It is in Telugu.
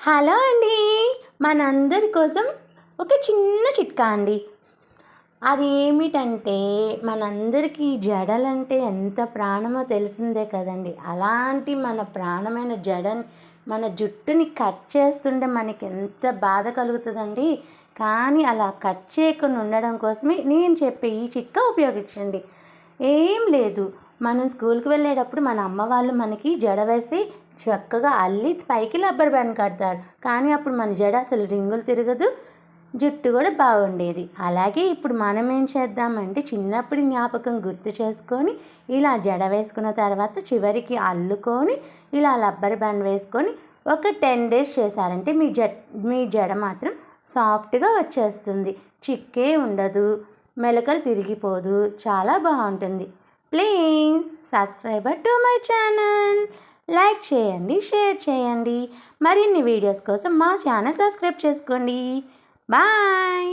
హలో అండి. మనందరి కోసం ఒక చిన్న చిట్కా అండి. అది ఏమిటంటే, మనందరికీ జడలంటే ఎంత ప్రాణమో తెలిసిందే కదండి. అలాంటి మన ప్రాణమైన మన జుట్టుని కట్ చేస్తుంటే మనకి ఎంత బాధ కలుగుతుందండి. కానీ అలా కట్ చేయకుండా ఉండడం కోసమే నేను చెప్పే ఈ చిట్కా ఉపయోగించండి. ఏం లేదు, మనం స్కూల్కి వెళ్ళేటప్పుడు మన అమ్మ వాళ్ళు మనకి జడ వేసి చక్కగా అల్లి పైకి రబ్బర్ బ్యాండ్ కడతారు. కానీ అప్పుడు మన జడ అసలు రింగులు తిరగదు, జుట్టు కూడా బాగుండేది. అలాగే ఇప్పుడు మనం ఏం చేద్దామంటే, చిన్నప్పటి జ్ఞాపకం గుర్తు చేసుకొని ఇలా జడ వేసుకున్న తర్వాత చివరికి అల్లుకొని ఇలా రబ్బర్ బ్యాండ్ వేసుకొని ఒక 10 days చేశారంటే మీ జడ మాత్రం సాఫ్ట్గా వచ్చేస్తుంది. చిక్కే ఉండదు, మెలకలు తిరిగిపోదు, చాలా బాగుంటుంది. Please subscriber to my channel. Like చేయండి, షేర్ చేయండి. మరిన్ని వీడియోస్ కోసం మా ఛానల్ సబ్స్క్రైబ్ చేసుకోండి. బాయ్.